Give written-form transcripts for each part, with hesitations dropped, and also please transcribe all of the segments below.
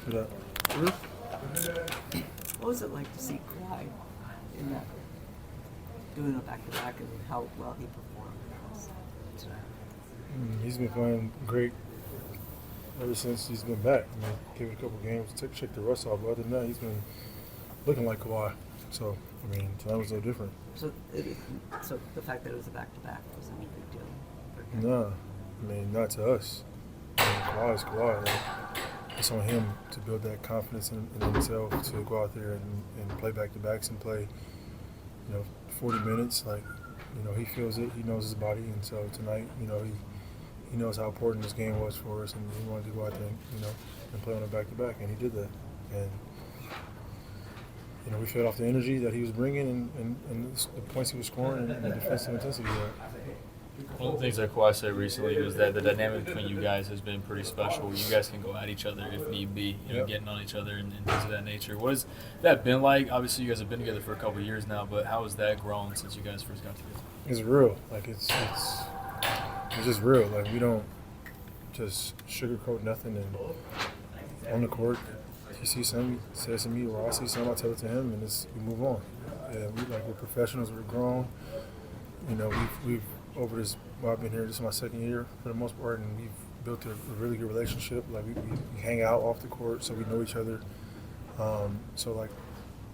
for that. What was it like to see Kawhi in that, doing a back-to-back, and how well he performed today? He's been playing great ever since he's been back. I mean, gave it a couple games, check the rust off, but other than that, he's been looking like Kawhi. So, I mean, tonight was no different. So the fact that it was a back-to-back wasn't a big deal for him? No, I mean, not to us. I mean, Kawhi is Kawhi. Like, it's on him to build that confidence in himself to go out there and play back-to-backs and play, 40 minutes. Like, he feels it. He knows his body. And so tonight, he knows how important this game was for us, and he wanted to go out there and play on a back-to-back, and he did that. And, we fed off the energy that he was bringing and the points he was scoring and the defensive intensity. One of the things that Kawhi said recently was that the dynamic between you guys has been pretty special. You guys can go at each other if need be, getting on each other and things of that nature. What has that been like? Obviously, you guys have been together for a couple of years now, but how has that grown since you guys first got together? It's real. Like, it's just real. Like, we don't just sugarcoat nothing. And on the court, he sees something, he says to me, or I see something, I tell it to him, and we move on. Yeah, we're professionals. We're grown. We've over this. Well, I've been here. This is my second year for the most part, and we've built a really good relationship. Like, we hang out off the court, so we know each other. So like,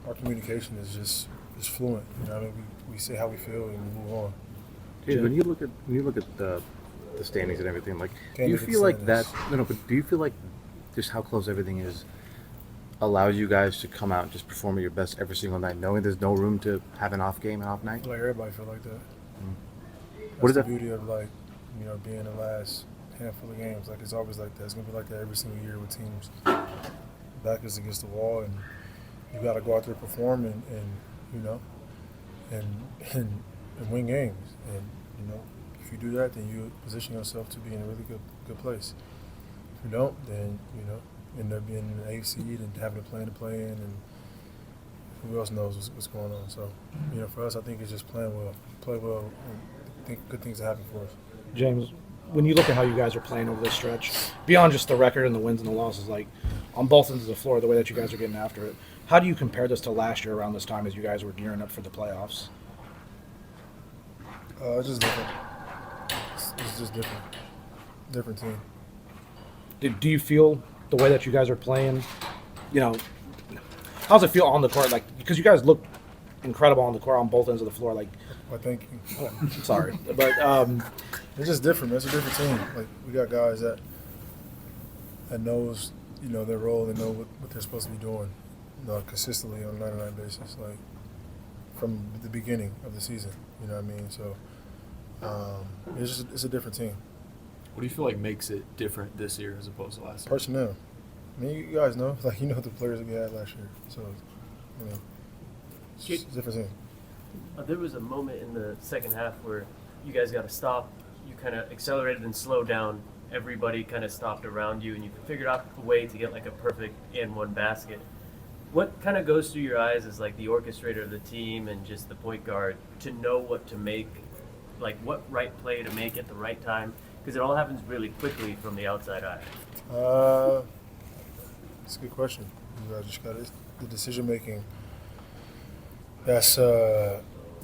our communication is just fluent. We say how we feel and we move on. Dude, when you look at the standings and everything, like, Can't do you look at feel like that? standings. But do you feel like just how close everything is allows you guys to come out and just perform at your best every single night, knowing there's no room to have an off game, an off I night? feel like everybody feel like that. What is That's that? the beauty of, like, being the last handful of games. Like, it's always like that. It's gonna be like that every single year with teams. Back is against the wall, and you got to go out there and perform and win games. And if you do that, then you position yourself to be in a really good place. If you don't, then end up being in the eighth seed and having to play in, and who else knows what's going on. So, for us, I think it's just play well, and I think good things happen for us. James, when you look at how you guys are playing over this stretch, beyond just the record and the wins and the losses, like on both ends of the floor, the way that you guys are getting after it, how do you compare this to last year around this time as you guys were gearing up for the playoffs? It's just different. It's just different. Different team. Do you feel the way that you guys are playing, how does it feel on the court? Like, because you guys look incredible on the court on both ends of the floor. Like, I think sorry, but it's just different, man. It's a different team. Like, we got guys that knows, their role and know what they're supposed to be doing, consistently on a 99 basis, like from the beginning of the season. You know what I mean? So it's a different team. What do you feel like makes it different this year as opposed to last year? Personnel. I mean, you guys know, like, the players that we had last year. So, it's just a different team. There was a moment in the second half where you guys got to stop. You kind of accelerated and slowed down. Everybody kind of stopped around you, and you figured out a way to get like a perfect and one basket. What kind of goes through your eyes as like the orchestrator of the team and just the point guard to know what to make, like what right play to make at the right time? Because it all happens really quickly from the outside eye. It's a good question. You guys just got the decision making. That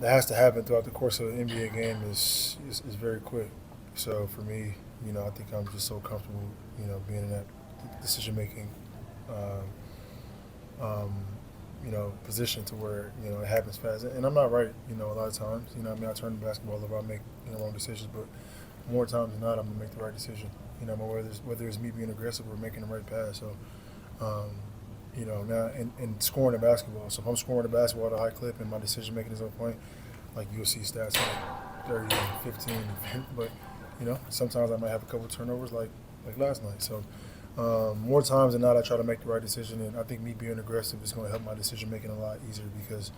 has to happen throughout the course of an NBA game is very quick. So for me, I think I'm just so comfortable, being in that decision making, position to where it happens fast. And I'm not right, a lot of times. I turn the basketball over, I make wrong decisions, but more times than not, I'm gonna make the right decision. Whether it's me being aggressive or making the right pass. So, now and scoring the basketball. So if I'm scoring the basketball at a high clip and my decision making is on point, like, you'll see stats like 30, 15, but sometimes I might have a couple of turnovers like last night. So more times than not, I try to make the right decision, and I think me being aggressive is going to help my decision making a lot easier because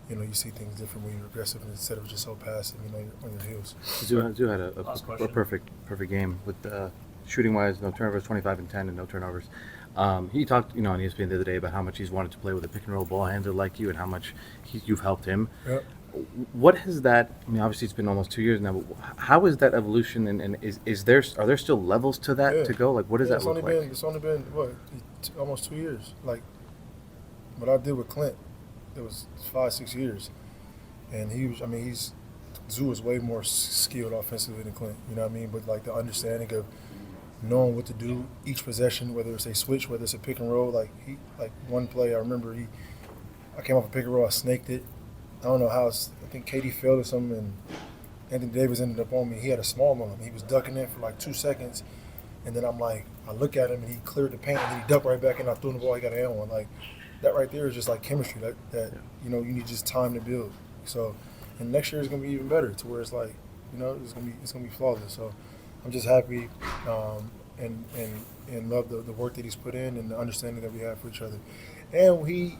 you see things different when you're aggressive instead of just so passive, on your heels. Zoo had a perfect game with shooting wise, no turnovers, 25 and 10, and no turnovers. He talked, on ESPN the other day about how much he's wanted to play with a pick and roll ball handler like you, and how much you've helped him. Yep. What has that? I mean, obviously it's been almost 2 years now. But how is that evolution? And are there still levels to that Yeah. to go? Like, what does Yeah, that look like? It's only been what, almost 2 years. Like what I did with Clint, it was 5, 6 years, and he was. I mean, Zoo is way more skilled offensively than Clint. You know what I mean? But like the understanding of knowing what to do each possession, whether it's a switch, whether it's a pick and roll. Like one play, I remember I came off a pick and roll, I snaked it. I don't know how. I think KD failed or something, and Anthony Davis ended up on me. He had a small moment. He was ducking it for like 2 seconds, and then I look at him, and he cleared the paint, and then he ducked right back, and I threw him the ball. He got an and one. Like that right there is just like chemistry. That you need just time to build. So, and next year is gonna be even better, to where it's like, it's gonna be flawless. So, I'm just happy, and love the work that he's put in and the understanding that we have for each other. And he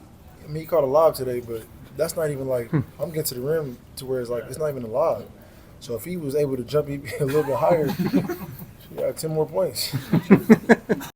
caught a lob today, but that's not even like I'm getting to the rim to where it's like it's not even a lob. So if he was able to jump a little bit higher, she got 10 more points.